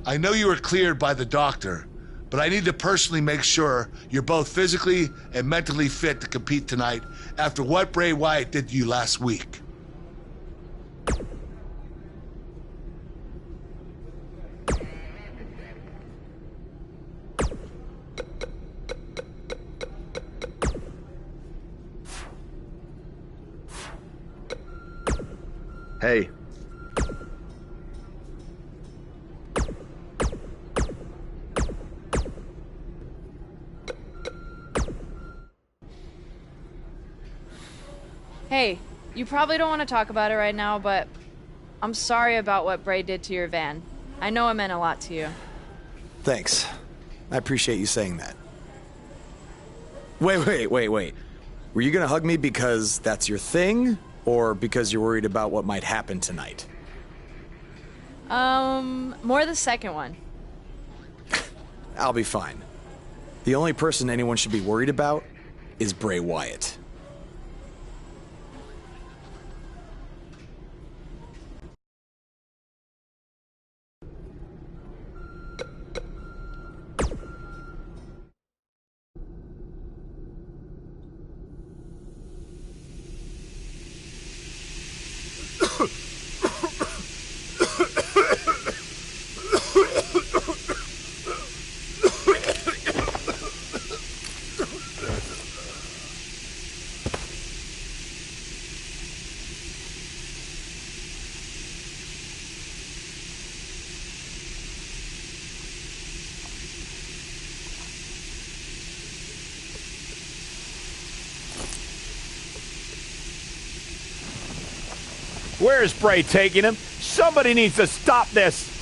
I know you were cleared by the doctor, but I need to personally make sure you're both physically and mentally fit to compete tonight after what Bray Wyatt did to you last week. Hey. Hey, you probably don't want to talk about it right now, but I'm sorry about what Bray did to your van. I know it meant a lot to you. Thanks. I appreciate you saying that. Wait. Were you gonna hug me because that's your thing, or because you're worried about what might happen tonight? More the second one. I'll be fine. The only person anyone should be worried about is Bray Wyatt. Where is Bray taking him? Somebody needs to stop this!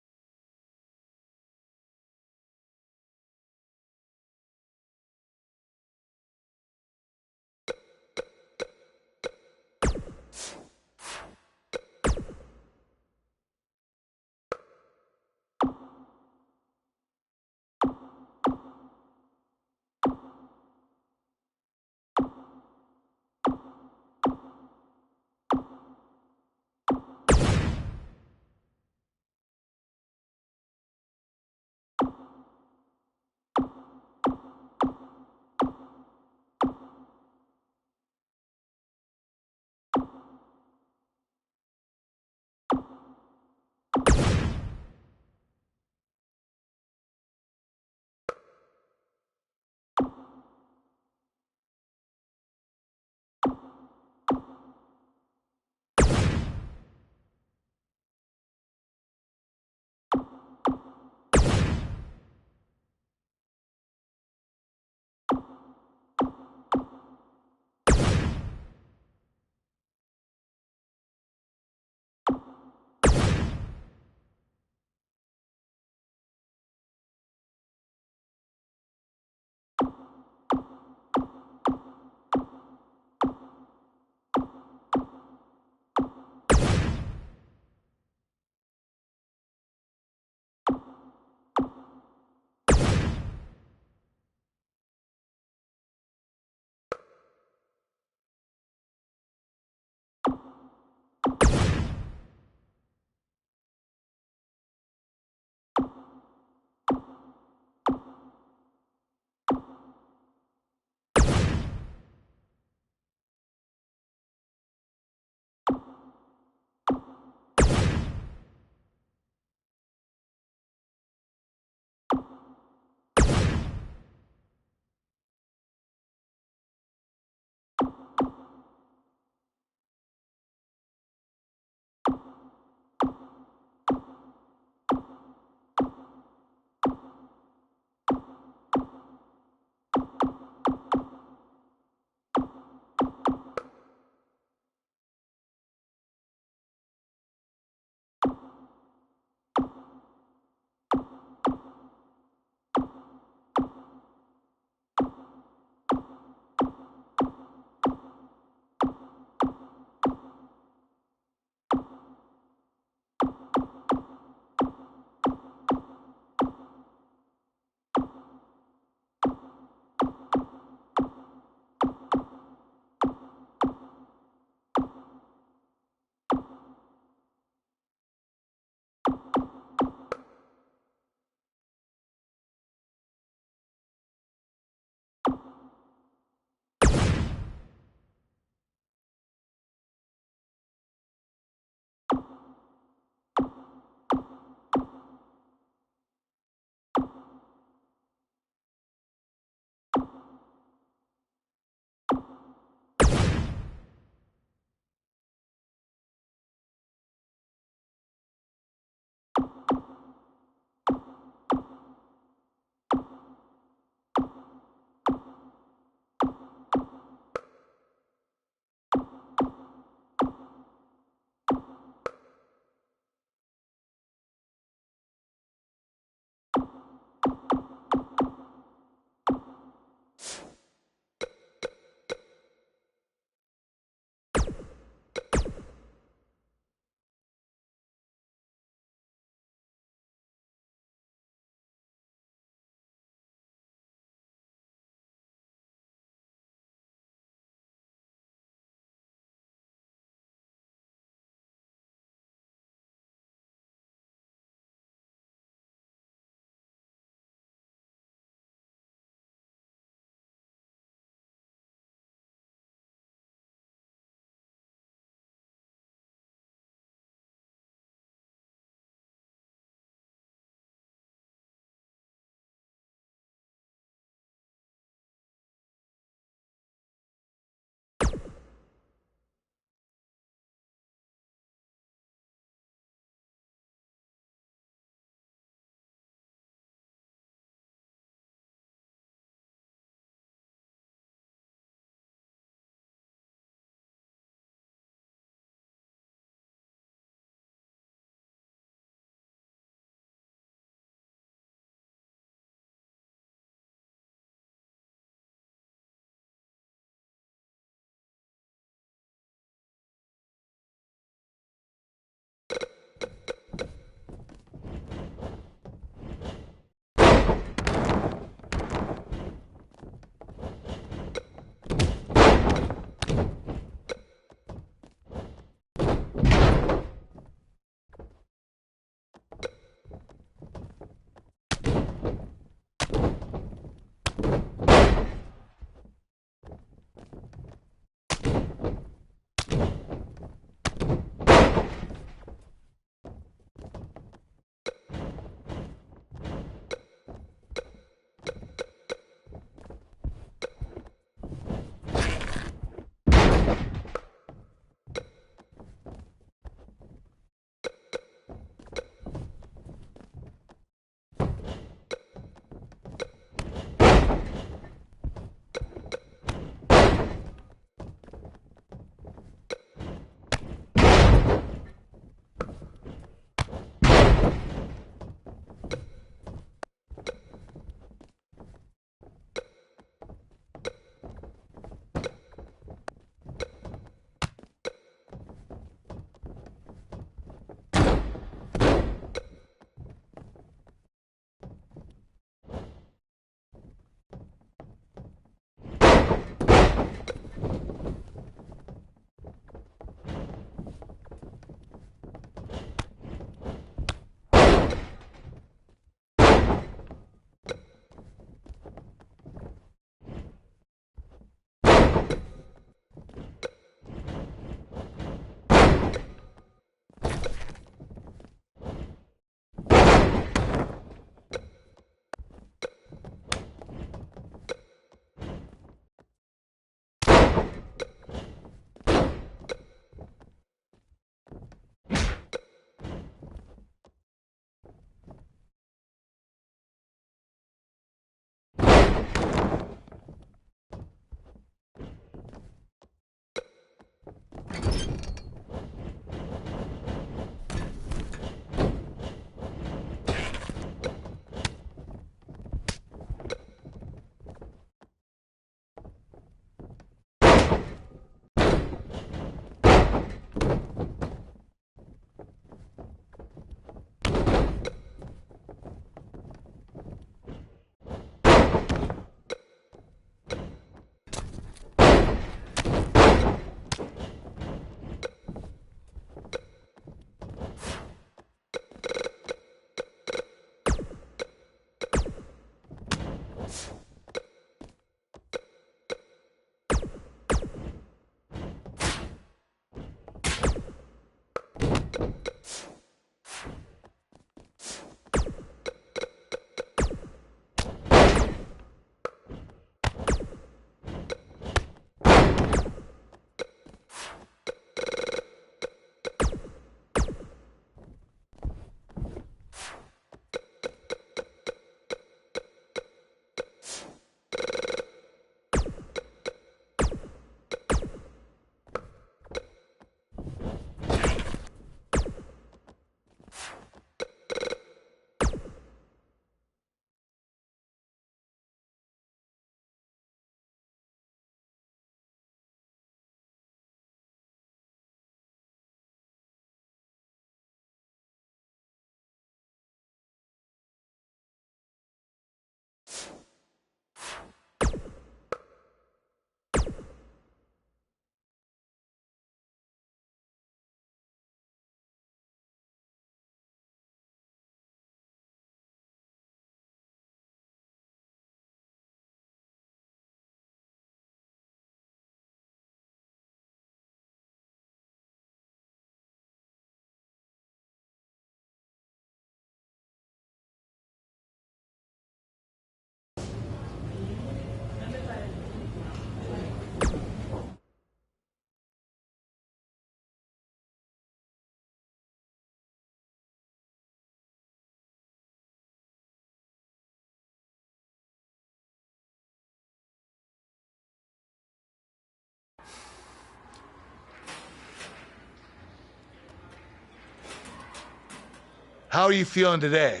How are you feeling today?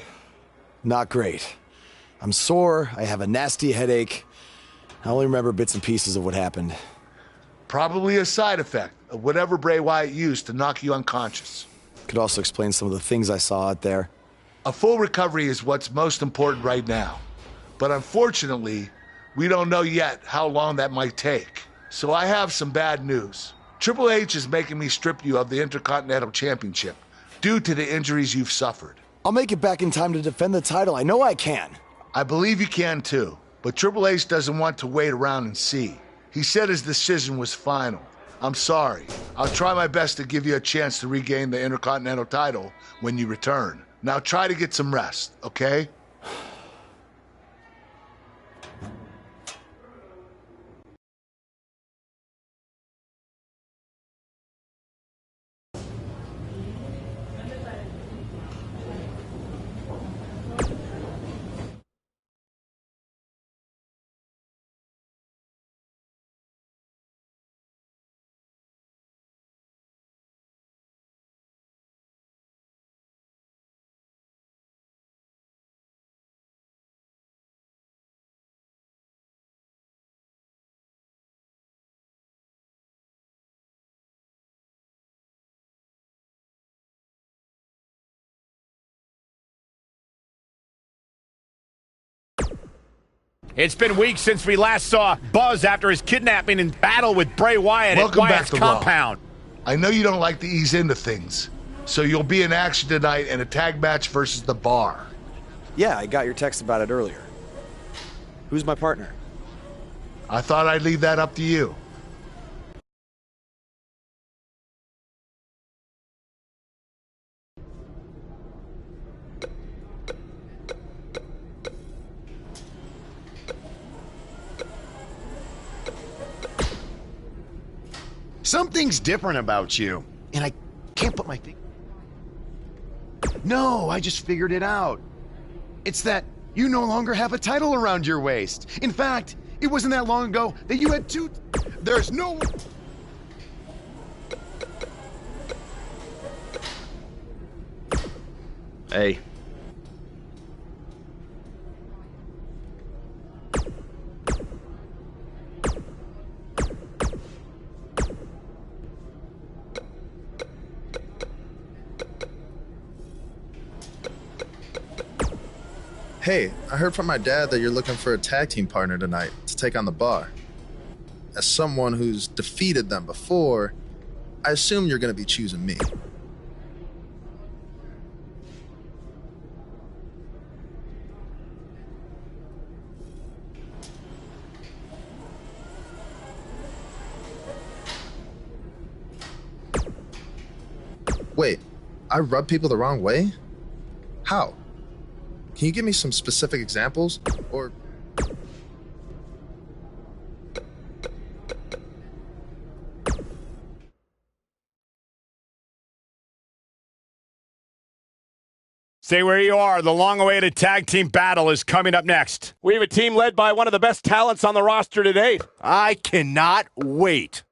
Not great. I'm sore, I have a nasty headache. I only remember bits and pieces of what happened. Probably a side effect of whatever Bray Wyatt used to knock you unconscious. Could also explain some of the things I saw out there. A full recovery is what's most important right now. But unfortunately, we don't know yet how long that might take. So I have some bad news. Triple H is making me strip you of the Intercontinental Championship due to the injuries you've suffered. I'll make it back in time to defend the title. I know I can. I believe you can too, but Triple H doesn't want to wait around and see. He said his decision was final. I'm sorry. I'll try my best to give you a chance to regain the Intercontinental title when you return. Now try to get some rest, okay? It's been weeks since we last saw Buzz after his kidnapping and battle with Bray Wyatt at Wyatt's compound. I know you don't like to ease into things, so you'll be in action tonight in a tag match versus The Bar. Yeah, I got your text about it earlier. Who's my partner? I thought I'd leave that up to you. Something's different about you, and I can't put my finger. No, I just figured it out. It's that you no longer have a title around your waist. In fact, it wasn't that long ago that you had two. There's no. Hey. Hey, I heard from my dad that you're looking for a tag team partner tonight to take on The Bar. As someone who's defeated them before, I assume you're going to be choosing me. Wait, I rub people the wrong way? How? Can you give me some specific examples? Or... Stay where you are. The long-awaited tag team battle is coming up next. We have a team led by one of the best talents on the roster to date. I cannot wait.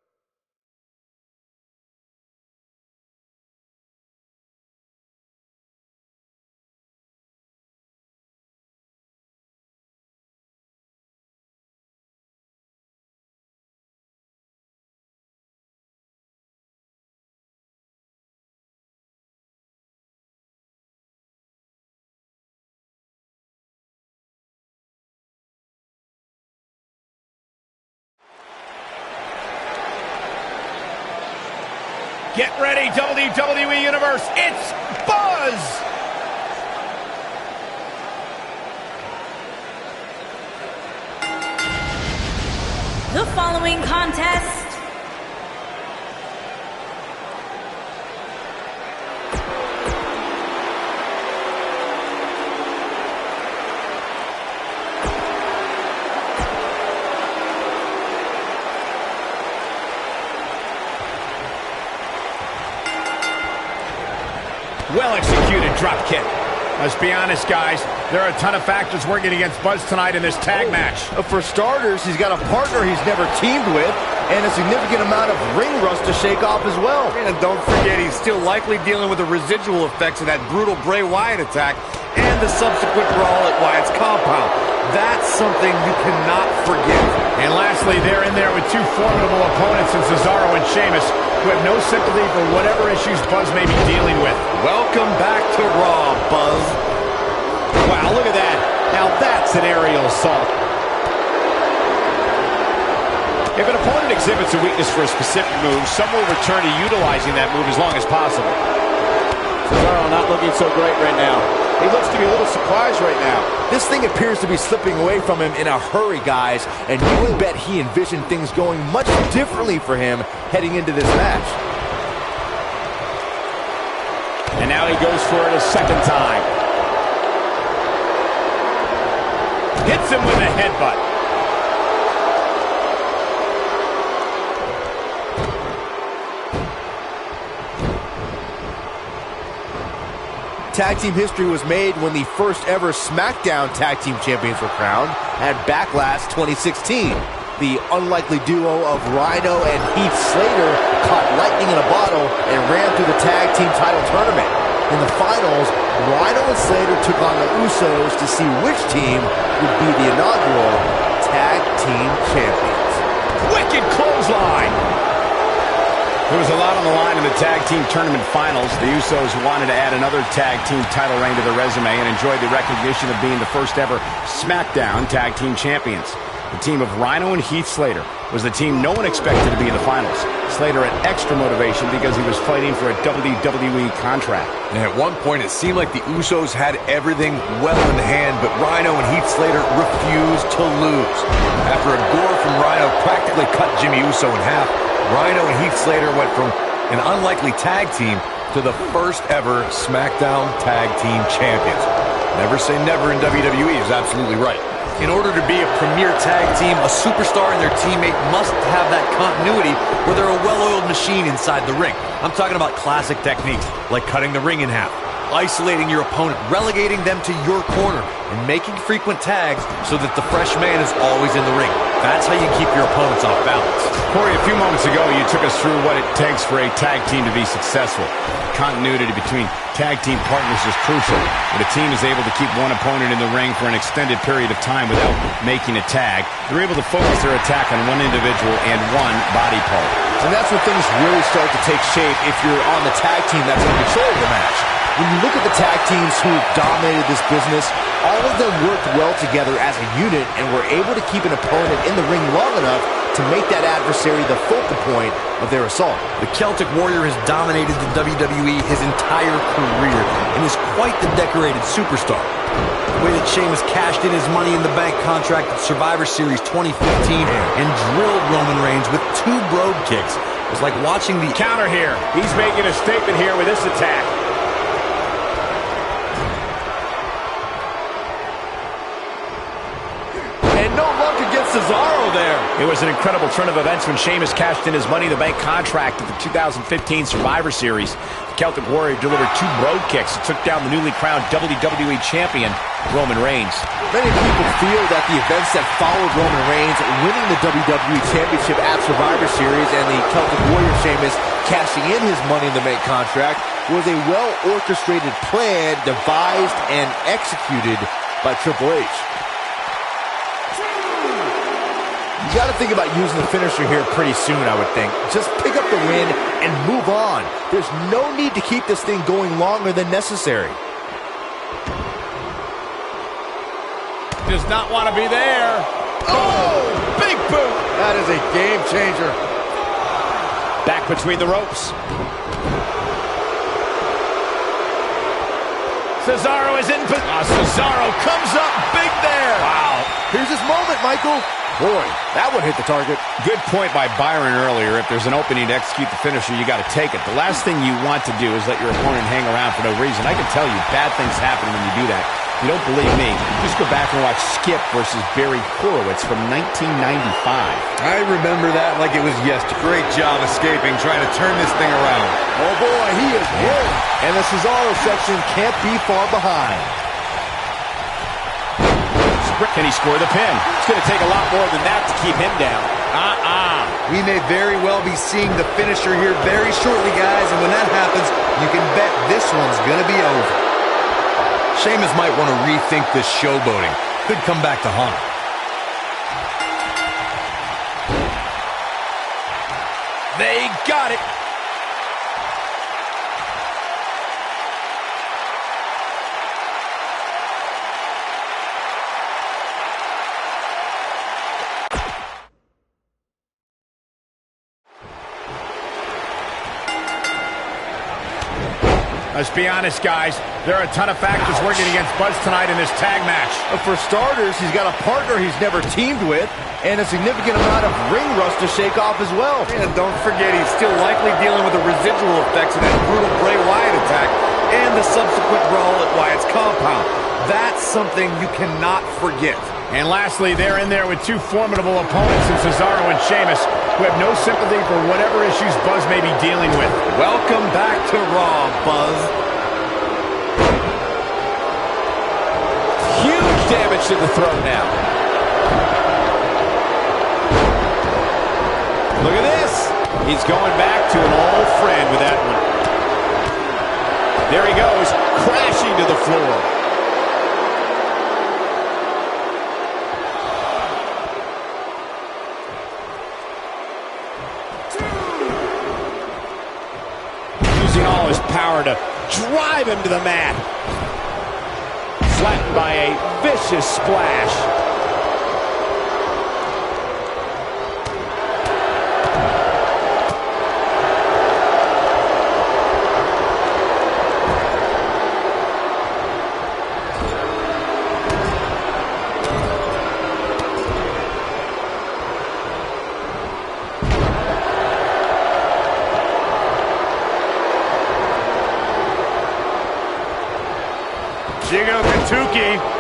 Get ready, WWE Universe. It's Buzz! The following contest well-executed drop kick. Let's be honest, guys. There are a ton of factors working against Buzz tonight in this tag match. For starters, he's got a partner he's never teamed with. and a significant amount of ring rust to shake off as well. And don't forget, he's still likely dealing with the residual effects of that brutal Bray Wyatt attack and the subsequent brawl at Wyatt's compound. That's something you cannot forgive. And lastly, they're in there with two formidable opponents in Cesaro and Sheamus, who have no sympathy for whatever issues Buzz may be dealing with. Welcome back to Raw, Buzz. Wow, look at that. Now that's an aerial assault. If an opponent exhibits a weakness for a specific move, some will return to utilizing that move as long as possible. Cesaro not looking so great right now. He looks to be a little surprised right now. This thing appears to be slipping away from him in a hurry, guys, and you can bet he envisioned things going much differently for him heading into this match. And now he goes for it a second time. Hits him with a headbutt. Tag team history was made when the first ever SmackDown Tag Team Champions were crowned at Backlash 2016. The unlikely duo of Rhino and Heath Slater caught lightning in a bottle and ran through the tag team title tournament. In the finals, Rhino and Slater took on the Usos to see which team would be the inaugural Tag Team Champions. Wicked clothesline. There was a lot on the line in the tag team tournament finals. The Usos wanted to add another tag team title reign to their resume and enjoyed the recognition of being the first ever SmackDown Tag Team Champions. The team of Rhino and Heath Slater was the team no one expected to be in the finals. Slater had extra motivation because he was fighting for a WWE contract. And at one point, it seemed like the Usos had everything well in hand, but Rhino and Heath Slater refused to lose. After a gore from Rhino practically cut Jimmy Uso in half, Rhino and Heath Slater went from an unlikely tag team to the first ever SmackDown Tag Team Champions. Never say never in WWE is absolutely right. In order to be a premier tag team, a superstar and their teammate must have that continuity where they're a well-oiled machine inside the ring. I'm talking about classic techniques like cutting the ring in half, isolating your opponent, relegating them to your corner, and making frequent tags so that the fresh man is always in the ring. That's how you keep your opponents off balance. Corey, a few moments ago, you took us through what it takes for a tag team to be successful. Continuity between tag team partners is crucial. When a team is able to keep one opponent in the ring for an extended period of time without making a tag, they're able to focus their attack on one individual and one body part. And that's when things really start to take shape if you're on the tag team that's in control of the match. When you look at the tag teams who have dominated this business, all of them worked well together as a unit and were able to keep an opponent in the ring long enough to make that adversary the focal point of their assault. The Celtic Warrior has dominated the WWE his entire career and is quite the decorated superstar. The way that Sheamus cashed in his Money in the Bank contract at Survivor Series 2015 and drilled Roman Reigns with 2 brogue kicks was like watching the Counter here. He's making a statement here with this attack. Cesaro there. It was an incredible turn of events when Sheamus cashed in his Money in the Bank contract at the 2015 Survivor Series. The Celtic Warrior delivered 2 brogue kicks and took down the newly crowned WWE Champion, Roman Reigns. Many people feel that the events that followed Roman Reigns winning the WWE Championship at Survivor Series and the Celtic Warrior Sheamus cashing in his Money in the Bank contract was a well-orchestrated plan devised and executed by Triple H. You got to think about using the finisher here pretty soon, I would think. Just pick up the win and move on. There's no need to keep this thing going longer than necessary. Does not want to be there. Oh, big boot. That is a game changer. Back between the ropes. Cesaro is in. Cesaro comes up big there. Wow. Here's his moment, Michael. Boy, that one hit the target. Good point by Byron earlier. If there's an opening to execute the finisher, you got to take it. The last thing you want to do is let your opponent hang around for no reason. I can tell you, bad things happen when you do that. If you don't believe me, just go back and watch Skip versus Barry Horowitz from 1995. I remember that like it was yesterday. Great job escaping, trying to turn this thing around. Oh boy, he is rolling. And the Cesaro section can't be far behind. Can he score the pin? It's going to take a lot more than that to keep him down. We may very well be seeing the finisher here very shortly, guys, and when that happens, you can bet this one's gonna be over. Sheamus might want to rethink this showboating. Could come back to haunt him. They got it. Let's be honest, guys. There are a ton of factors working against Buzz tonight in this tag match. For starters, he's got a partner he's never teamed with, and a significant amount of ring rust to shake off as well. And don't forget, he's still likely dealing with the residual effects of that brutal Bray Wyatt attack and the subsequent brawl at Wyatt's compound. That's something you cannot forget. And lastly, they're in there with two formidable opponents in Cesaro and Sheamus, who have no sympathy for whatever issues Buzz may be dealing with. Welcome back to Raw, Buzz. Huge damage to the throat now. Look at this. He's going back to an old friend with that one. There he goes, crashing to the floor. All his power to drive him to the mat. Flattened by a vicious splash.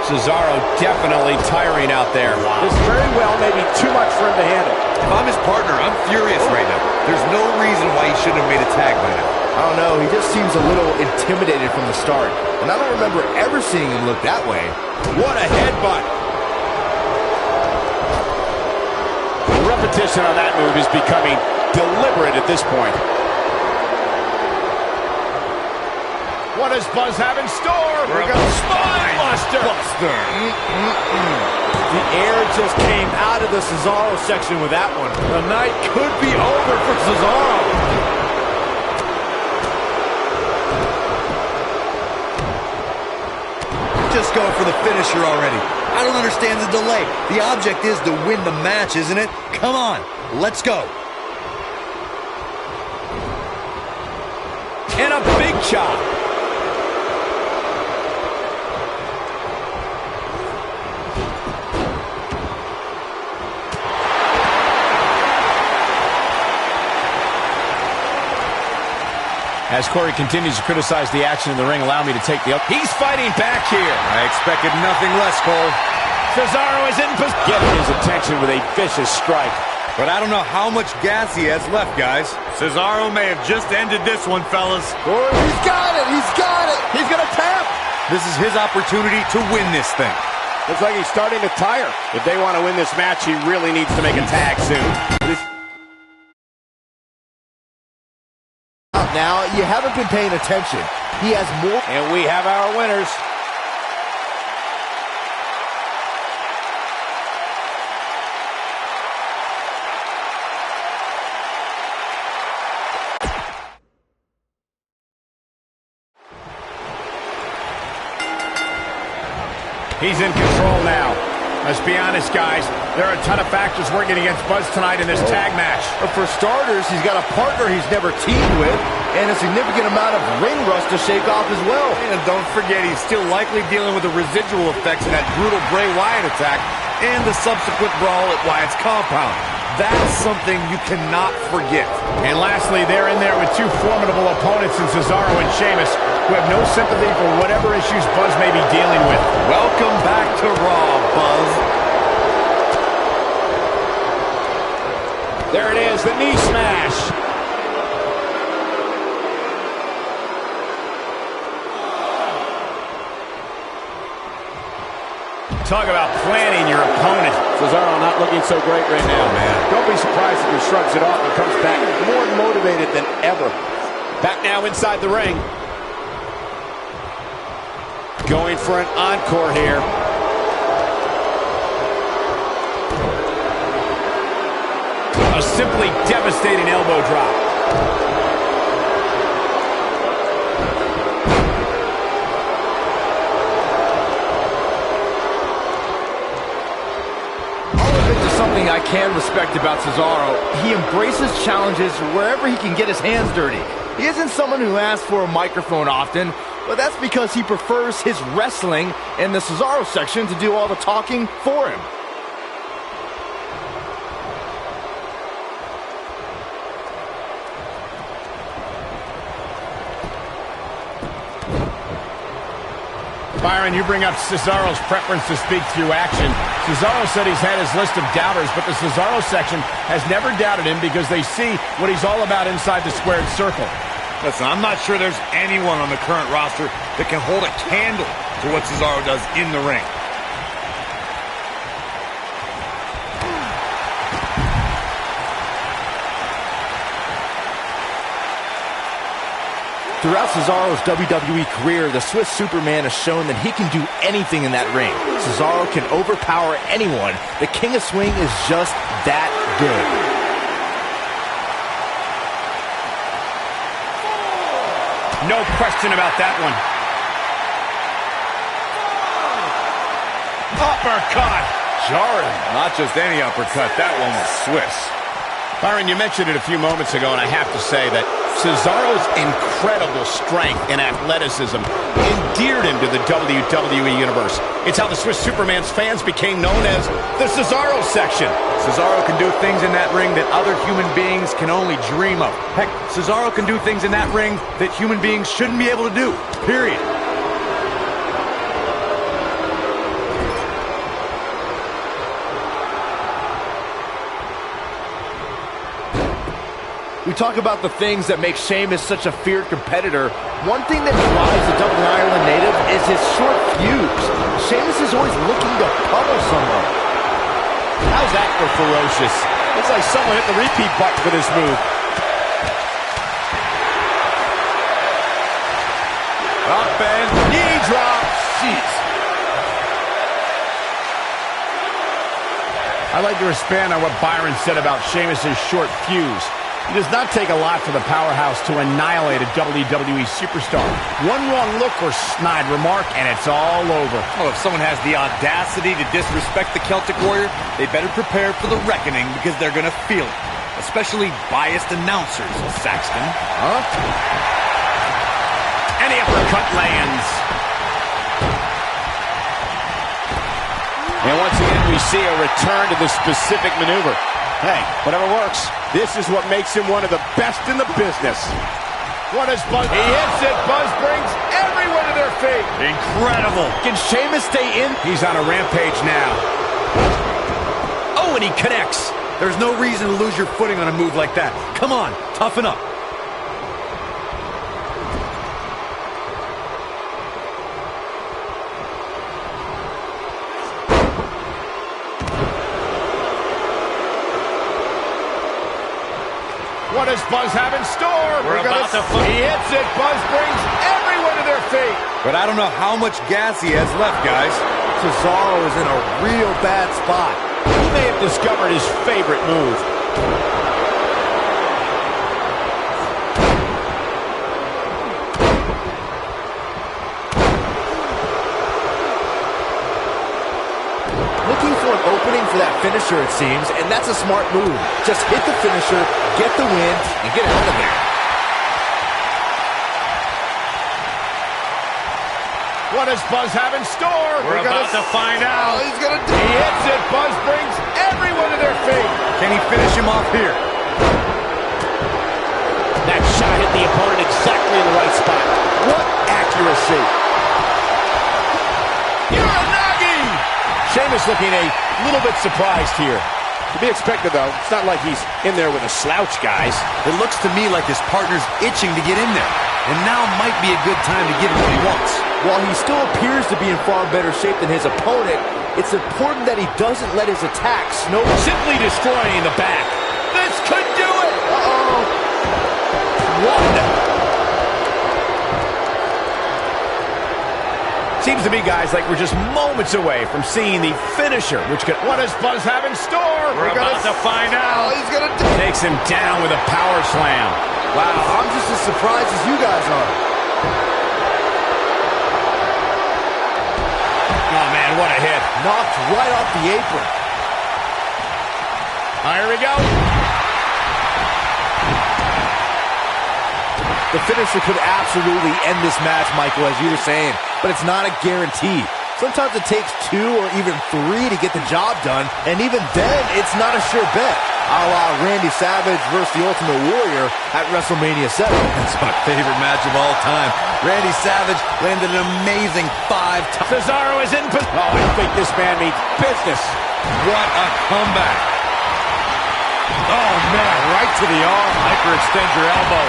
Cesaro definitely tiring out there. Wow. This very well may be too much for him to handle. If I'm his partner, I'm furious right now. There's no reason why he shouldn't have made a tag by now. I don't know, he just seems a little intimidated from the start. And I don't remember ever seeing him look that way. What a headbutt. The repetition on that move is becoming deliberate at this point. What does Buzz have in store? We're going to spine buster. The air just came out of the Cesaro section with that one. The night could be over for Cesaro. Just go for the finisher already. I don't understand the delay. The object is to win the match, isn't it? Come on, let's go. And a big chop. As Corey continues to criticize the action in the ring, allow me to take the up. He's fighting back here. I expected nothing less, Cole. Cesaro is in position. Getting his attention with a vicious strike. But I don't know how much gas he has left, guys. Cesaro may have just ended this one, fellas. Oh, he's got it! He's got it! He's gonna tap! This is his opportunity to win this thing. Looks like he's starting to tire. If they want to win this match, he really needs to make a tag soon. Now, you haven't been paying attention. He has more. And we have our winners. He's in control now. Let's be honest, guys. There are a ton of factors working against Buzz tonight in this tag match. For starters, he's got a partner he's never teamed with, and a significant amount of ring rust to shake off as well. And don't forget, he's still likely dealing with the residual effects of that brutal Bray Wyatt attack and the subsequent brawl at Wyatt's compound. That's something you cannot forget. And lastly, they're in there with two formidable opponents in Cesaro and Sheamus, who have no sympathy for whatever issues Buzz may be dealing with. Welcome back to Raw, Buzz. There it is, the knee smash. Talk about planning your opponent. Cesaro not looking so great right now, man. Don't be surprised if he shrugs it off and comes back more motivated than ever. Back now inside the ring. Going for an encore here. A simply devastating elbow drop. Something I can respect about Cesaro, he embraces challenges wherever he can get his hands dirty. He isn't someone who asks for a microphone often, but that's because he prefers his wrestling in the Cesaro section to do all the talking for him. Byron, you bring up Cesaro's preference to speak through action. Cesaro said he's had his list of doubters, but the Cesaro section has never doubted him because they see what he's all about inside the squared circle. Listen, I'm not sure there's anyone on the current roster that can hold a candle to what Cesaro does in the ring. Throughout Cesaro's WWE career, the Swiss Superman has shown that he can do anything in that ring. Cesaro can overpower anyone. The King of Swing is just that good. No question about that one. Uppercut. Jarring. Not just any uppercut. That one was Swiss. Byron, you mentioned it a few moments ago, and I have to say that Cesaro's incredible strength and athleticism endeared him to the WWE Universe. It's how the Swiss Superman's fans became known as the Cesaro section. Cesaro can do things in that ring that other human beings can only dream of. Heck, Cesaro can do things in that ring that human beings shouldn't be able to do, period. We talk about the things that make Sheamus such a feared competitor. One thing that drives the Dublin, Ireland native is his short fuse. Sheamus is always looking to pummel someone. How's that for ferocious? Looks like someone hit the repeat button for this move. Up and knee drop. Jeez. I'd like to expand on what Byron said about Sheamus' short fuse. It does not take a lot for the powerhouse to annihilate a WWE superstar. One wrong look or snide remark, and it's all over. Well, if someone has the audacity to disrespect the Celtic Warrior, they better prepare for the reckoning because they're going to feel it. Especially biased announcers, Saxton. Huh? And the uppercut lands. And once again, we see a return to the specific maneuver. Hey, whatever works. This is what makes him one of the best in the business. What is Buzz? He hits it. Buzz brings everyone to their feet. Incredible. Can Sheamus stay in? He's on a rampage now. Oh, and he connects. There's no reason to lose your footing on a move like that. Come on, toughen up. What does Buzz have in store? We're about to fight. He hits it. Buzz brings everyone to their feet. But I don't know how much gas he has left, guys. Cesaro is in a real bad spot. He may have discovered his favorite move. Looking for an opening for that finisher, it seems, and that's a smart move. Just hit the finisher, get the win, and get out of there. What does Buzz have in store? We're about to find out. He's gonna do He hits it. Buzz brings everyone to their feet. Can he finish him off here? That shot hit the opponent exactly in the right spot. What accuracy. Uranagi! Sheamus looking a little bit surprised here. To be expected, though. It's not like he's in there with a slouch, guys. It looks to me like his partner's itching to get in there. And now might be a good time to give him what he wants. While he still appears to be in far better shape than his opponent, it's important that he doesn't let his attack snowball. Simply destroying the back. This could do it. Uh-oh. One. Seems to me, guys, like we're just moments away from seeing the finisher, which could... What does Buzz have in store? We're about to find out. He's gonna Takes him down with a power slam. Wow, I'm just as surprised as you guys are. Oh, man, what a hit. Knocked right off the apron. Here we go. The finisher could absolutely end this match, Michael, as you were saying, but it's not a guarantee. Sometimes it takes 2 or even 3 to get the job done, and even then, it's not a sure bet. A la Randy Savage versus the Ultimate Warrior at WrestleMania 7. That's my favorite match of all time. Randy Savage landed an amazing 5 times. Cesaro is in position. Oh, I think this man means business. What a comeback. Oh, man, right to the arm. Hyperextend your elbow.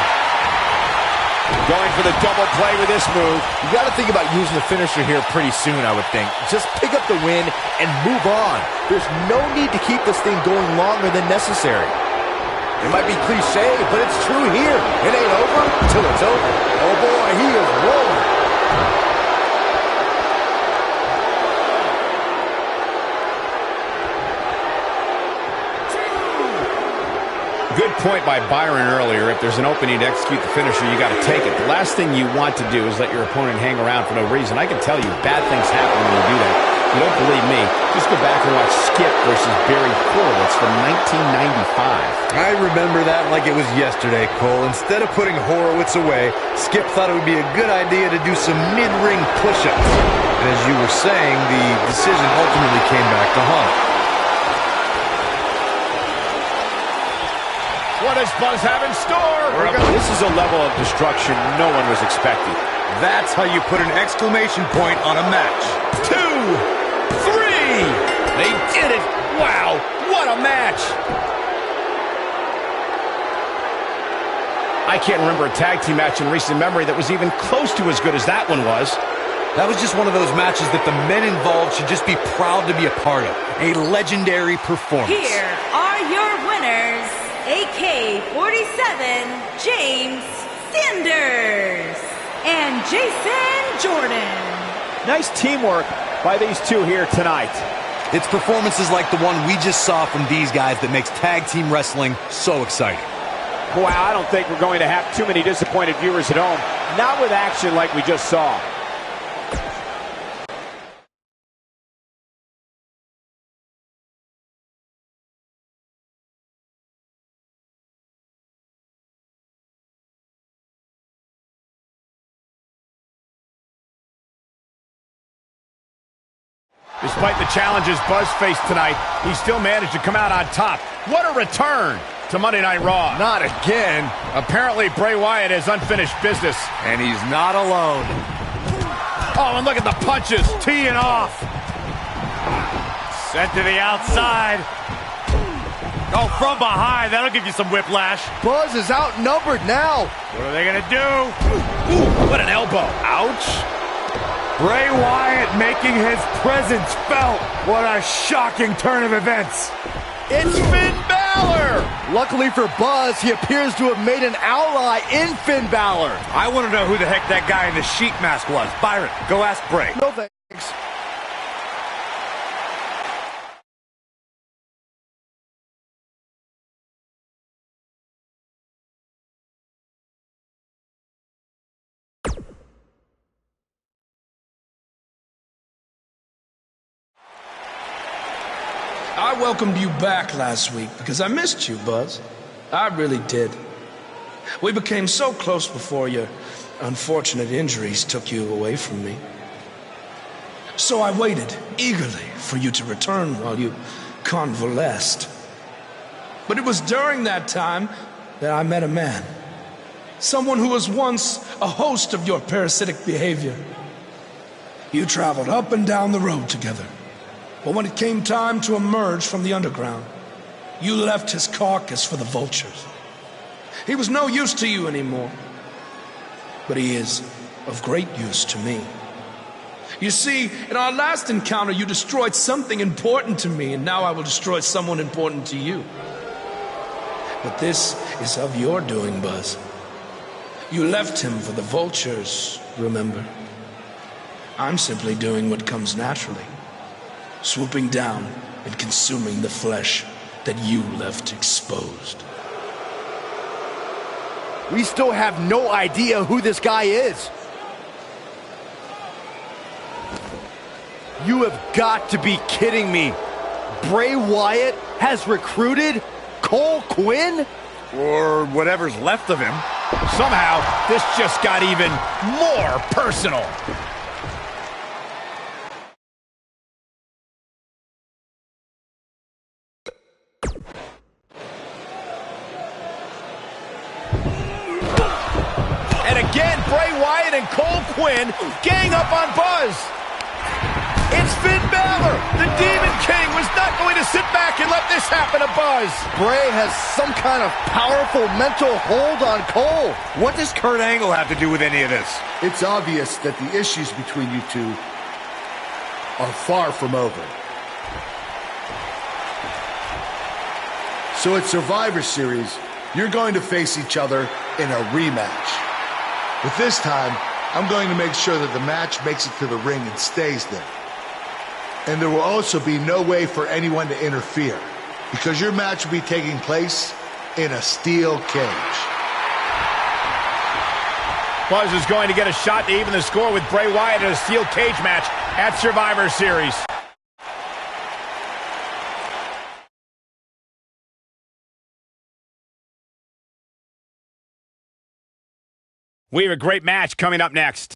Going for the double play with this move. You got to think about using the finisher here pretty soon, I would think. Just pick up the win and move on. There's no need to keep this thing going longer than necessary. It might be cliche, but it's true here. It ain't over till it's over. Oh boy, he is rolling. Good point by Byron earlier. If there's an opening to execute the finisher, you got to take it. The last thing you want to do is let your opponent hang around for no reason. I can tell you, bad things happen when you do that. If you don't believe me, just go back and watch Skip versus Barry Horowitz from 1995. I remember that like it was yesterday, Cole. Instead of putting Horowitz away, Skip thought it would be a good idea to do some mid-ring push-ups. And as you were saying, the decision ultimately came back to haunt. What does Buzz have in store? This is a level of destruction no one was expecting. That's how you put an exclamation point on a match. 2, 3. They did it. Wow, what a match. I can't remember a tag team match in recent memory that was even close to as good as that one was. That was just one of those matches that the men involved should just be proud to be a part of. A legendary performance. Here are your winners, AK-47, James Sanders, and Jason Jordan. Nice teamwork by these two here tonight. It's performances like the one we just saw from these guys that makes tag team wrestling so exciting. Wow, I don't think we're going to have too many disappointed viewers at home. Not with action like we just saw. Despite the challenges Buzz faced tonight, he still managed to come out on top. What a return to Monday Night Raw. Not again. Apparently, Bray Wyatt has unfinished business. And he's not alone. Oh, and look at the punches, teeing off. Sent to the outside. Oh, from behind, that'll give you some whiplash. Buzz is outnumbered now. What are they gonna do? Ooh, what an elbow. Ouch. Bray Wyatt making his presence felt. What a shocking turn of events. It's Finn Balor! Luckily for Buzz, he appears to have made an ally in Finn Balor. I want to know who the heck that guy in the sheep mask was. Byron, go ask Bray. No thanks. I welcomed you back last week because I missed you, Buzz. I really did. We became so close before your unfortunate injuries took you away from me. So I waited eagerly for you to return while you convalesced. But it was during that time that I met a man. Someone who was once a host of your parasitic behavior. You traveled up and down the road together. But when it came time to emerge from the underground, you left his carcass for the vultures. He was no use to you anymore, but he is of great use to me. You see, in our last encounter, you destroyed something important to me, and now I will destroy someone important to you. But this is of your doing, Buzz. You left him for the vultures, remember? I'm simply doing what comes naturally, swooping down and consuming the flesh that you left exposed. We still have no idea who this guy is. You have got to be kidding me. Bray Wyatt has recruited Cole Quinn? Or whatever's left of him. Somehow, this just got even more personal. And again, Bray Wyatt and Cole Quinn gang up on Buzz. It's Finn Balor. The Demon King was not going to sit back and let this happen to Buzz. Bray has some kind of powerful mental hold on Cole. What does Kurt Angle have to do with any of this? It's obvious that the issues between you two are far from over. So at Survivor Series, you're going to face each other in a rematch. But this time, I'm going to make sure that the match makes it to the ring and stays there. And there will also be no way for anyone to interfere, because your match will be taking place in a steel cage. Buzz is going to get a shot to even the score with Bray Wyatt in a steel cage match at Survivor Series. We have a great match coming up next.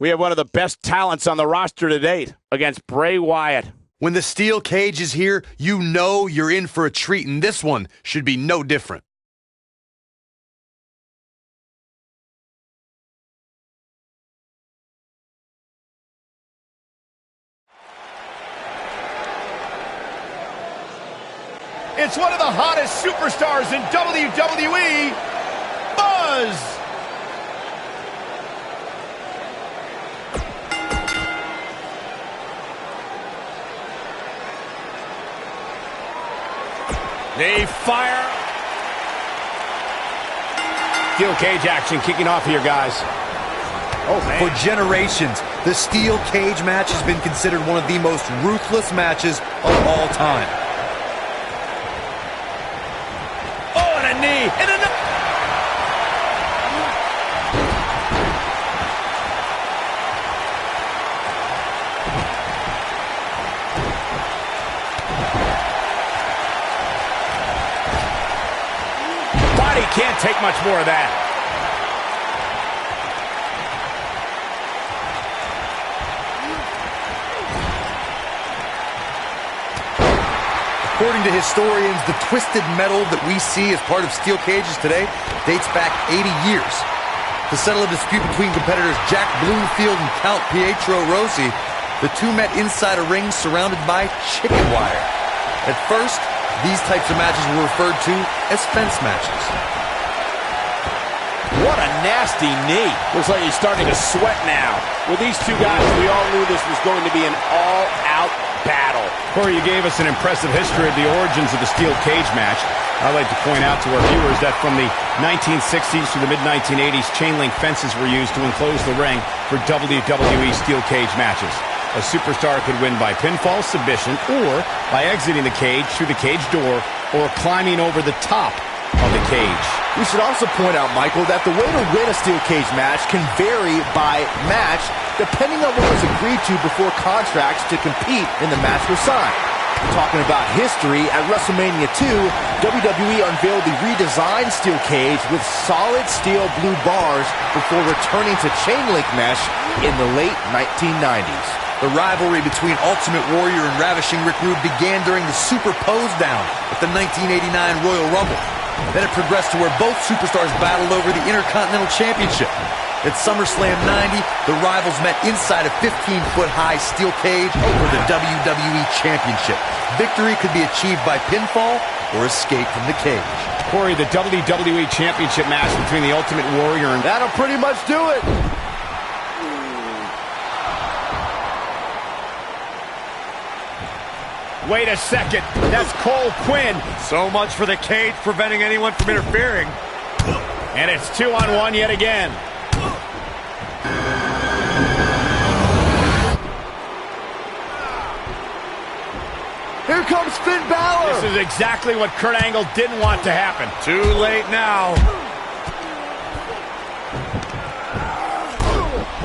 We have one of the best talents on the roster to date against Bray Wyatt. When the steel cage is here, you know you're in for a treat, and this one should be no different. It's one of the hottest superstars in WWE, Buzz. They fire. Steel cage action kicking off here, guys. Oh, man. For generations, the steel cage match has been considered one of the most ruthless matches of all time. Oh, and a knee, and another. Can't take much more of that. According to historians, the twisted metal that we see as part of steel cages today dates back 80 years. To settle a dispute between competitors Jack Bloomfield and Count Pietro Rossi, the two met inside a ring surrounded by chicken wire. At first, these types of matches were referred to as fence matches. What a nasty knee. Looks like he's starting to sweat now. With these two guys, we all knew this was going to be an all-out battle. Corey, you gave us an impressive history of the origins of the steel cage match. I'd like to point out to our viewers that from the 1960s to the mid-1980s, chain link fences were used to enclose the ring for WWE steel cage matches. A superstar could win by pinfall submission or by exiting the cage through the cage door or climbing over the top of the cage. We should also point out, Michael, that the way to win a steel cage match can vary by match depending on what was agreed to before contracts to compete in the match were signed. Talking about history, at WrestleMania 2, WWE unveiled the redesigned steel cage with solid steel blue bars before returning to chain link mesh in the late 1990s. The rivalry between Ultimate Warrior and Ravishing Rick Rude began during the Super Pose Down at the 1989 Royal Rumble. Then it progressed to where both superstars battled over the Intercontinental Championship. At SummerSlam 90, the rivals met inside a 15-foot-high steel cage for the WWE Championship. Victory could be achieved by pinfall or escape from the cage. Corey, the WWE Championship match between the Ultimate Warrior and... That'll pretty much do it. Wait a second. That's Cole Quinn. So much for the cage preventing anyone from interfering. And it's 2-on-1 yet again. Here comes Finn Balor. This is exactly what Kurt Angle didn't want to happen. Too late now.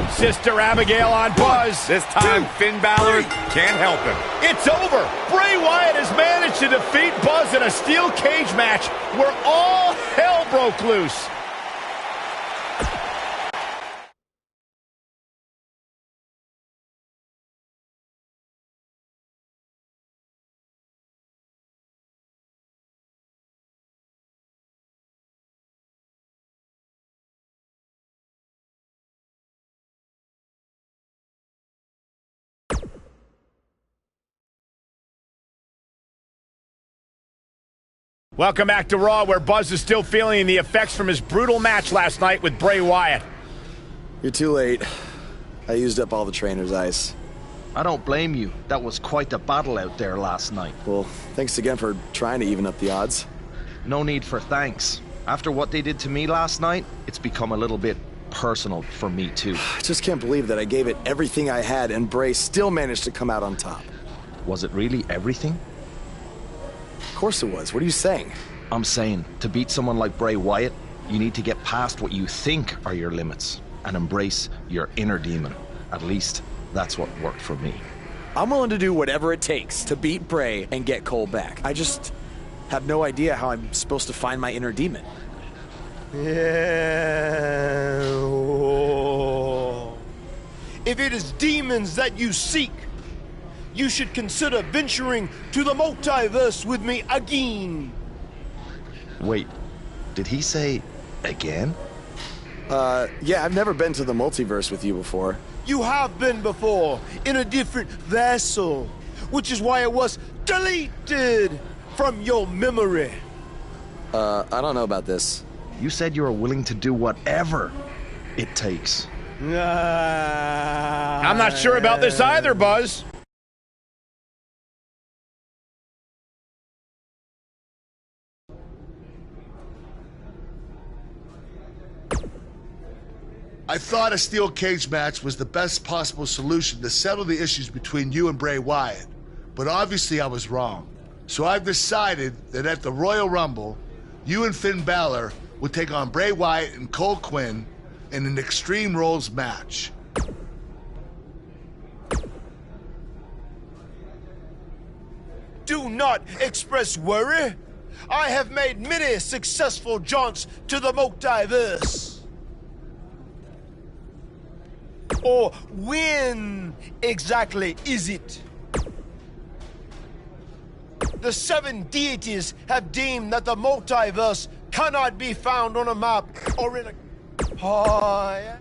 Sister Abigail on Buzz. This time, Finn Balor can't help him. It's over. Bray Wyatt has managed to defeat Buzz in a steel cage match where all hell broke loose. Welcome back to Raw, where Buzz is still feeling the effects from his brutal match last night with Bray Wyatt. You're too late. I used up all the trainer's ice. I don't blame you. That was quite a battle out there last night. Well, thanks again for trying to even up the odds. No need for thanks. After what they did to me last night, it's become a little bit personal for me too. I just can't believe that I gave it everything I had and Bray still managed to come out on top. Was it really everything? Of course it was. What are you saying? I'm saying, to beat someone like Bray Wyatt, you need to get past what you think are your limits and embrace your inner demon. At least, that's what worked for me. I'm willing to do whatever it takes to beat Bray and get Cole back. I just have no idea how I'm supposed to find my inner demon. Yeah. If it is demons that you seek, you should consider venturing to the multiverse with me again. Wait, did he say again? Yeah, I've never been to the multiverse with you before. You have been before, in a different vessel, which is why it was deleted from your memory. I don't know about this. You said you were willing to do whatever it takes. I'm not sure about this either, Buzz. I thought a steel cage match was the best possible solution to settle the issues between you and Bray Wyatt, but obviously I was wrong. So I've decided that at the Royal Rumble, you and Finn Balor will take on Bray Wyatt and Cole Quinn in an Extreme Rules match. Do not express worry. I have made many successful jaunts to the multiverse. Or when exactly is it? The 7 deities have deemed that the multiverse cannot be found on a map or in a... Oh, yeah.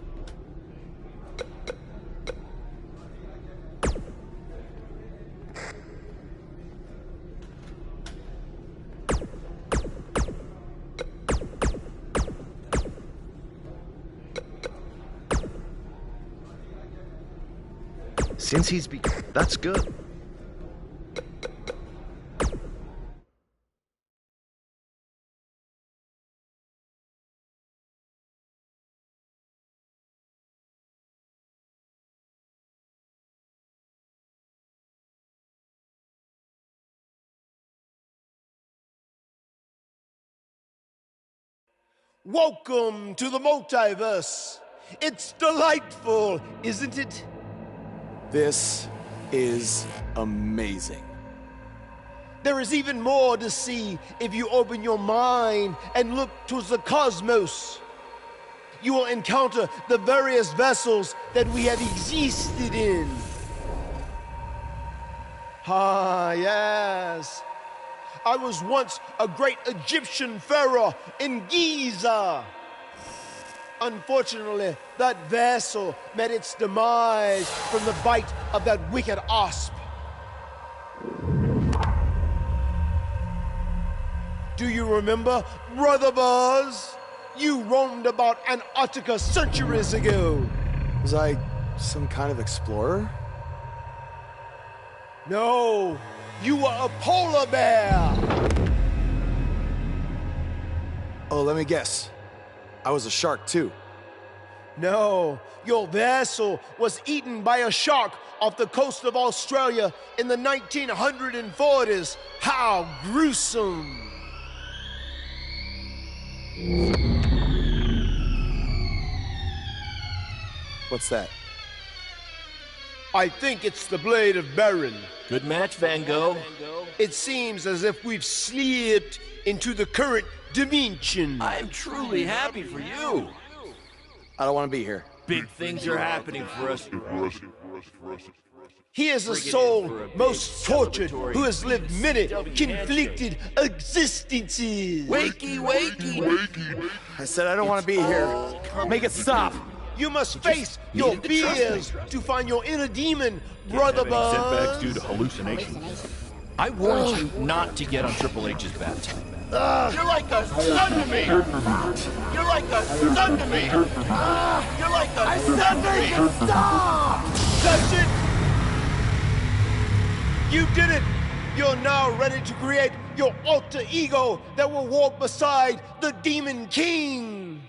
Since he's that's good. Welcome to the multiverse. It's delightful, isn't it? This is amazing. There is even more to see if you open your mind and look towards the cosmos. You will encounter the various vessels that we have existed in. Ah, yes. I was once a great Egyptian pharaoh in Giza. Unfortunately, that vessel met its demise from the bite of that wicked asp. Do you remember, Brother Buzz? You roamed about Antarctica centuries ago. Was I some kind of explorer? No, you were a polar bear. Oh, let me guess. I was a shark too. No, your vessel was eaten by a shark off the coast of Australia in the 1940s. How gruesome! What's that? I think it's the blade of Baron. Good match, Van Gogh. It seems as if we've slipped into the current dimension. I'm truly happy for you. I don't want to be here. Big things are happening for us. He is a soul most tortured who has lived many conflicted existences. Wakey, wakey. I said I don't want to be here. Make it stop. You must face your fears to find your inner demon, Brother Buzz. Setbacks due to hallucinations. I warned you not to get on Triple H's bad time. You're like a son to me. You're like a son to me. You're like a son to me. Stop! That's it. You did it. You're now ready to create your alter ego that will walk beside the Demon King.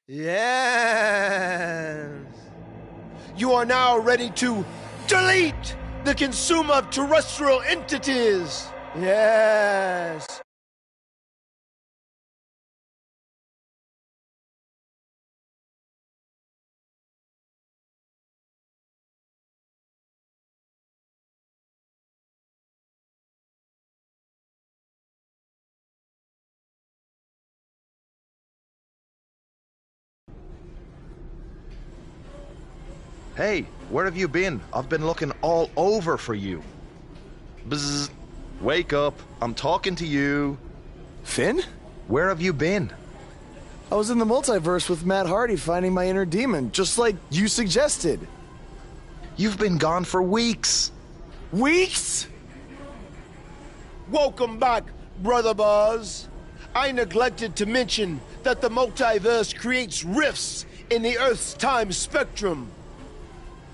Yes. You are now ready to delete the consumer of terrestrial entities. Yes. Hey, where have you been? I've been looking all over for you. Bzzz. Wake up. I'm talking to you. Finn? Where have you been? I was in the multiverse with Matt Hardy finding my inner demon, just like you suggested. You've been gone for weeks. Weeks? Welcome back, Brother Buzz. I neglected to mention that the multiverse creates rifts in the Earth's time spectrum.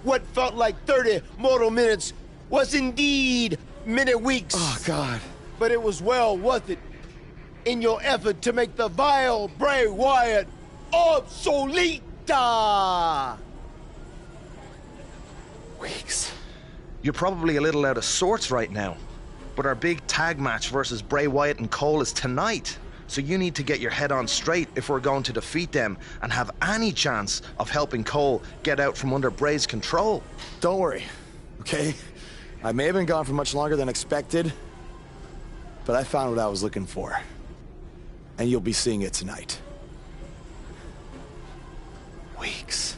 What felt like 30 mortal minutes was indeed many weeks. Oh, God. But it was well worth it in your effort to make the vile Bray Wyatt obsolete. Weeks. You're probably a little out of sorts right now, but our big tag match versus Bray Wyatt and Cole is tonight. So you need to get your head on straight if we're going to defeat them and have any chance of helping Cole get out from under Bray's control. Don't worry, okay? I may have been gone for much longer than expected, but I found what I was looking for. And you'll be seeing it tonight. Weeks.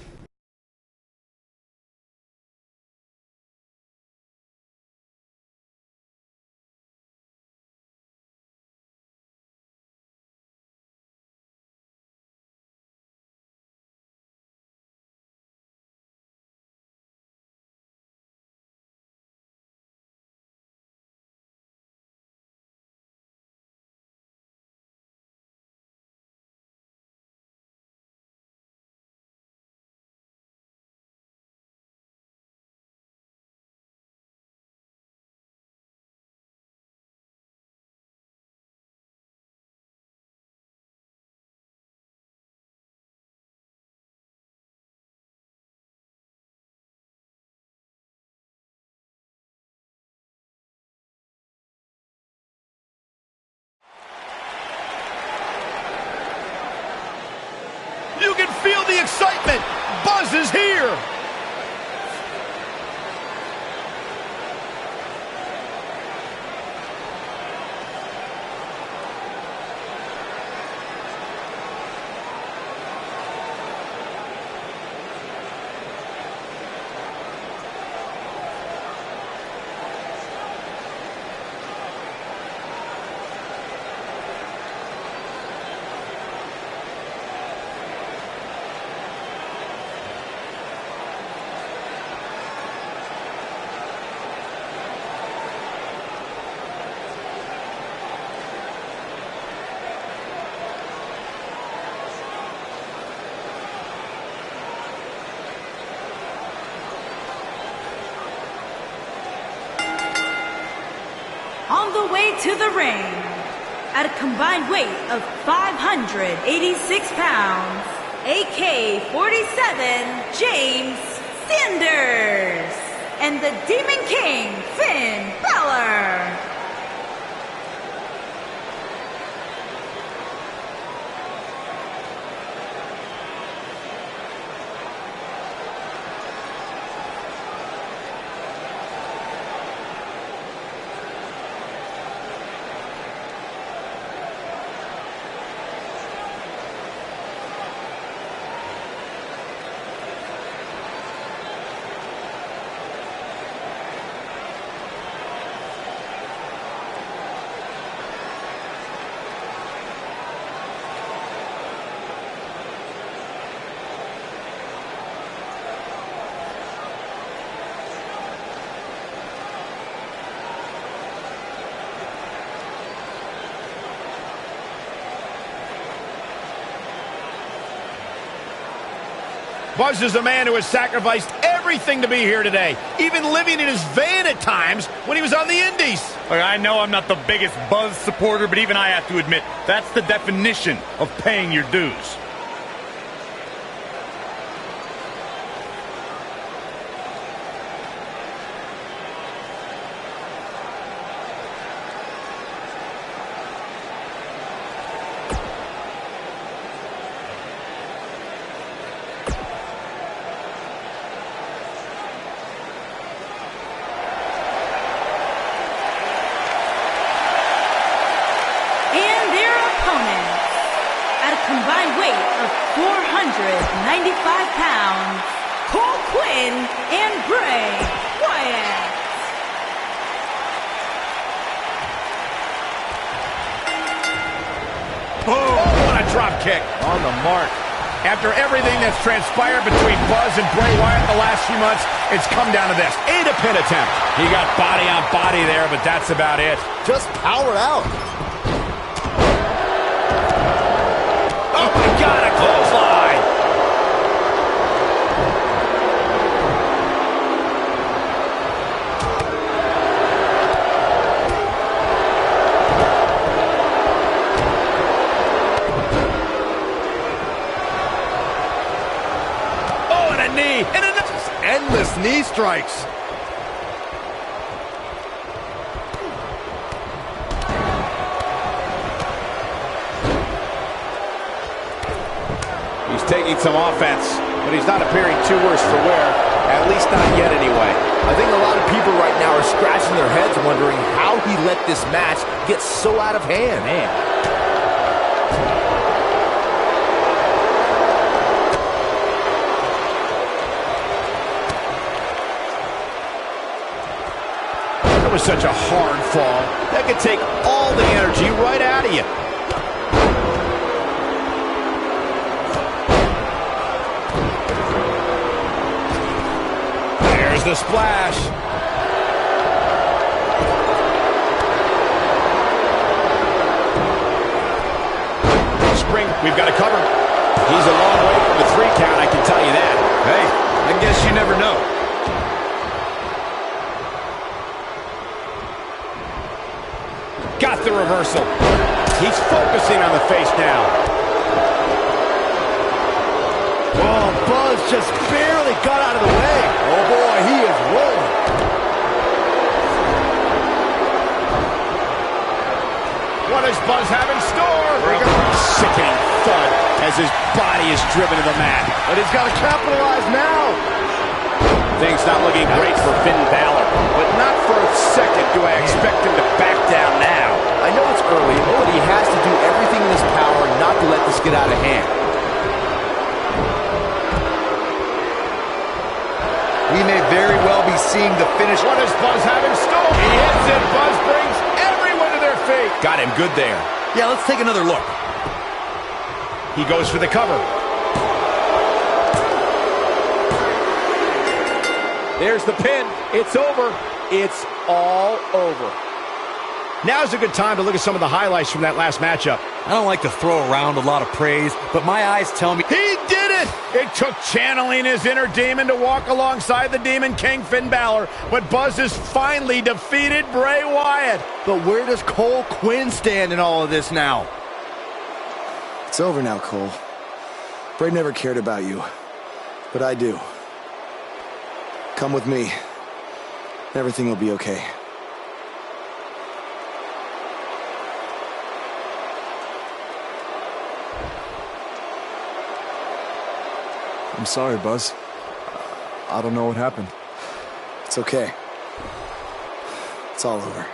You can feel the excitement. Buzz is here. the way to the ring. At a combined weight of 586 pounds, AK-47 James Sanders and the Demon King Finn Balor. Buzz is a man who has sacrificed everything to be here today, even living in his van at times when he was on the Indies. Look, I know I'm not the biggest Buzz supporter, but even I have to admit, that's the definition of paying your dues. Combined weight of 495 pounds, Cole Quinn and Bray Wyatt. Oh, what a drop kick. On the mark. After everything that's transpired between Buzz and Bray Wyatt the last few months, it's come down to this. A pin attempt. He got body on body there, but that's about it. Just powered out. Oh my God, a clothesline! Oh, and a knee, and endless knee strikes. He's taking some offense, but he's not appearing too worse for wear, at least not yet anyway. I think a lot of people right now are scratching their heads wondering how he let this match get so out of hand. Man. That was such a hard fall. That could take all the energy right out of you. The splash. Spring, we've got to cover. He's a long way from the 3 count, I can tell you that. Hey, I guess you never know. Got the reversal. He's focusing on the face now. Oh, Buzz just barely got out of the way. Oh boy, he is rolling. What does Buzz have in store? Sickening thud as his body is driven to the mat. But he's got to capitalize now. Things not looking great for Finn Balor, but not for a second do I expect him to back down now. I know it's early, but he has to do everything in his power not to let this get out of hand. We may very well be seeing the finish. What does Buzz have in store? He hits it. Buzz brings everyone to their feet. Got him good there. Yeah, let's take another look. He goes for the cover. There's the pin. It's over. It's all over. Now's a good time to look at some of the highlights from that last matchup. I don't like to throw around a lot of praise, but my eyes tell me he did it! it? It took channeling his inner demon to walk alongside the Demon King Finn Balor, but Buzz has finally defeated Bray Wyatt. But where does Cole Quinn stand in all of this now? It's over now, Cole. Bray never cared about you, but I do. Come with me. Everything will be okay. I'm sorry, Buzz. I don't know what happened. It's okay. It's all over.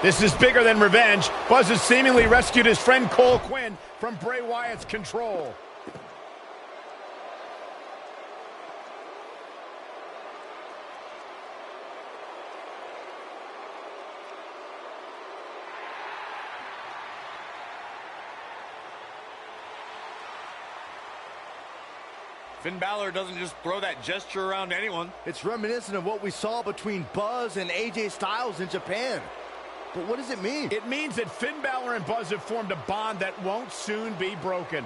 This is bigger than revenge. Buzz has seemingly rescued his friend Cole Quinn from Bray Wyatt's control. Finn Balor doesn't just throw that gesture around anyone. It's reminiscent of what we saw between Buzz and AJ Styles in Japan. But what does it mean? It means that Finn Balor and Buzz have formed a bond that won't soon be broken.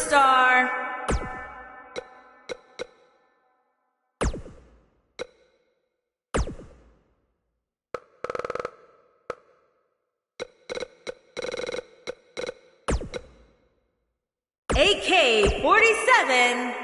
superstar. AK-47.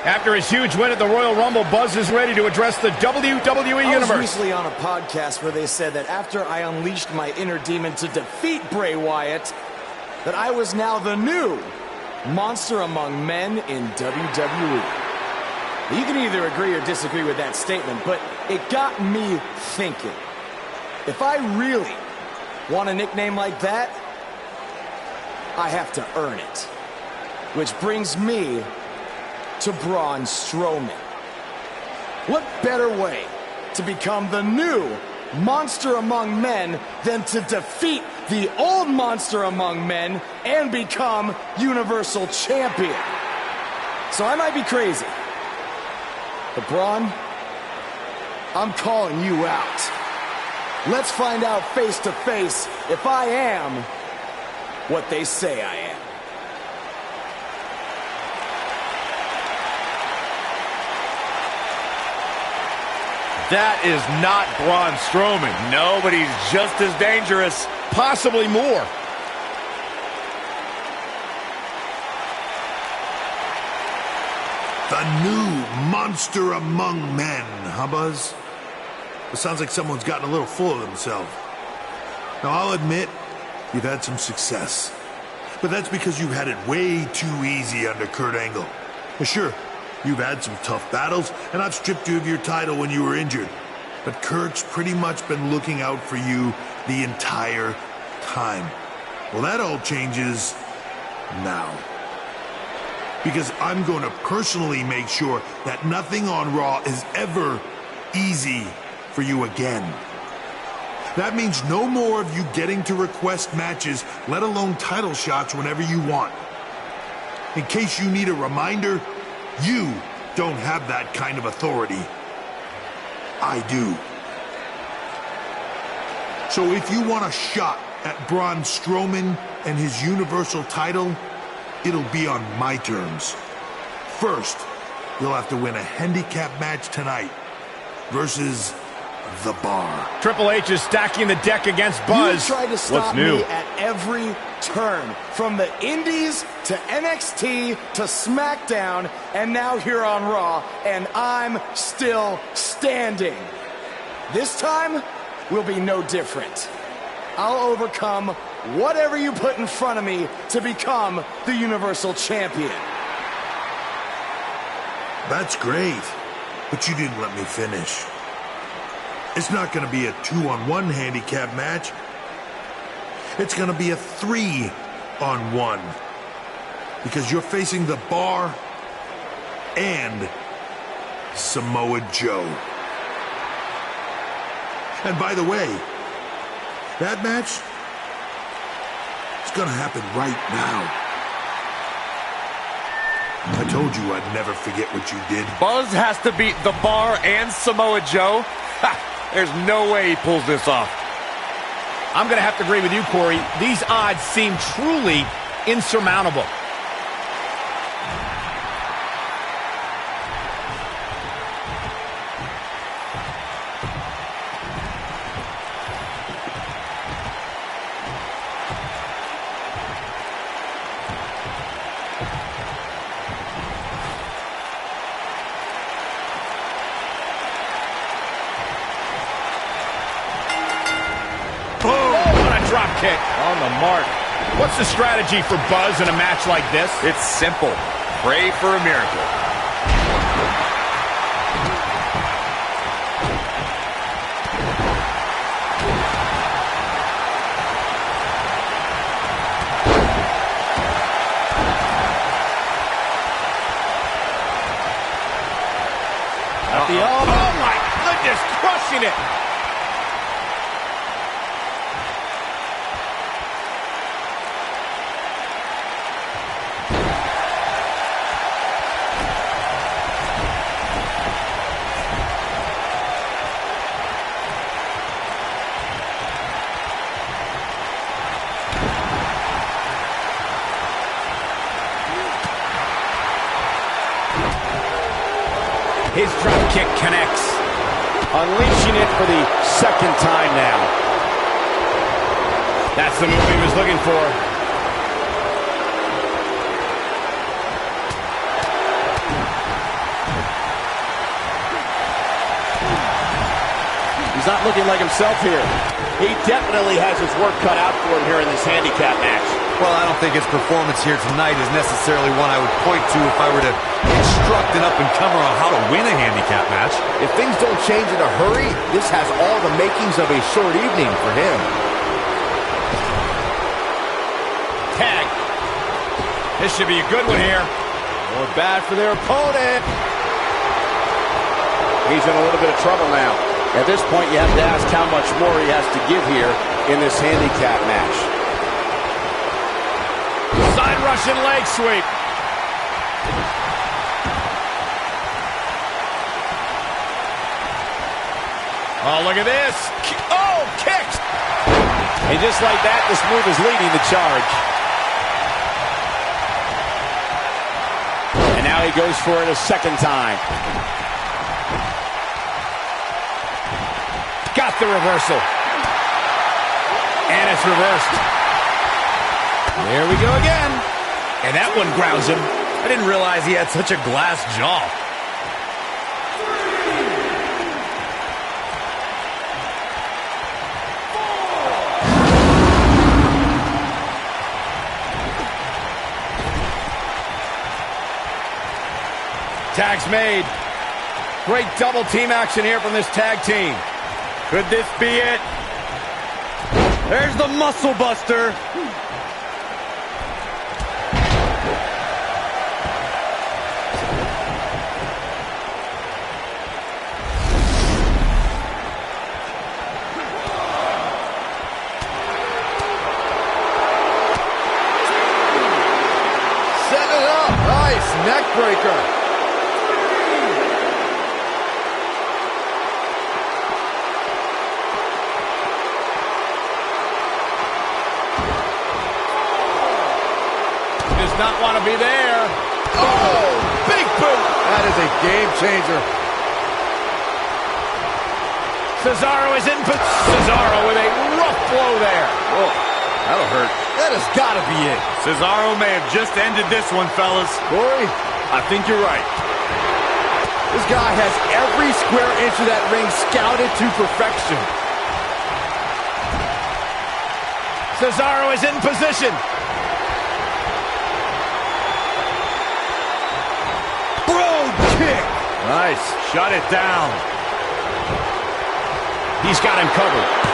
After his huge win at the Royal Rumble, Buzz is ready to address the WWE I Universe. was recently on a podcast where they said that after I unleashed my inner demon to defeat Bray Wyatt, that I was now the new monster among men in WWE. You can either agree or disagree with that statement, but it got me thinking. If I really want a nickname like that, I have to earn it. Which brings me to Braun Strowman. What better way to become the new monster among men than to defeat the old monster among men and become Universal Champion? So I might be crazy, but Braun, I'm calling you out. Let's find out face to face if I am what they say I am. That is not Braun Strowman. No, but he's just as dangerous. Possibly more. The new monster among men, huh, Buzz? It sounds like someone's gotten a little full of themselves. Now, I'll admit, you've had some success. But that's because you've had it way too easy under Kurt Angle. Now, sure, you've had some tough battles, and I've stripped you of your title when you were injured. But Kurt's pretty much been looking out for you the entire time. Well, that all changes now. Because I'm going to personally make sure that nothing on Raw is ever easy for you again. That means no more of you getting to request matches, let alone title shots whenever you want. In case you need a reminder, you don't have that kind of authority. I do. So if you want a shot at Braun Strowman and his Universal title, it'll be on my terms. First, you'll have to win a handicap match tonight versus The Bar. Triple H is stacking the deck against Buzz. You tried to stop What's new? me at every turn, from the Indies to NXT to SmackDown, and now here on Raw, and I'm still standing. This time will be no different. I'll overcome whatever you put in front of me to become the Universal Champion. That's great, but you didn't let me finish. It's not going to be a 2-on-1 handicap match. It's going to be a 3-on-1. Because you're facing The Bar and Samoa Joe. And by the way, that match is going to happen right now. I told you I'd never forget what you did. Buzz has to beat The Bar and Samoa Joe? Ha! There's no way he pulls this off. I'm going to have to agree with you, Corey. These odds seem truly insurmountable. Kick on the mark. What's the strategy for Buzz in a match like this? It's simple. Pray for a miracle. Oh my goodness, crushing it. His drop kick connects. Unleashing it for the second time now. That's the move he was looking for. not looking like himself here. He definitely has his work cut out for him here in this handicap match. Well, I don't think his performance here tonight is necessarily one I would point to if I were to instruct an up-and-comer on how to win a handicap match. If things don't change in a hurry, this has all the makings of a short evening for him. Tag. This should be a good one here. Or bad for their opponent. He's in a little bit of trouble now. At this point, you have to ask how much more he has to give here in this handicap match. Side Russian leg sweep. Oh, look at this. Oh, kicked. And just like that, this move is leading the charge. And now he goes for it a second time. Got the reversal. And it's reversed. There we go again. And that one grounds him. I didn't realize he had such a glass jaw. Tag's made. Great double team action here from this tag team. Could this be it? There's the muscle buster. Set it up. Nice neck breaker. Does not want to be there. Oh, big boot. That is a game changer. Cesaro is in. Cesaro with a rough blow there. Whoa, that'll hurt. That has got to be it. Cesaro may have just ended this one, fellas. Corey, I think you're right. this guy has every square inch of that ring scouted to perfection. Cesaro is in position. Broad kick. Nice. Shut it down. He's got him covered.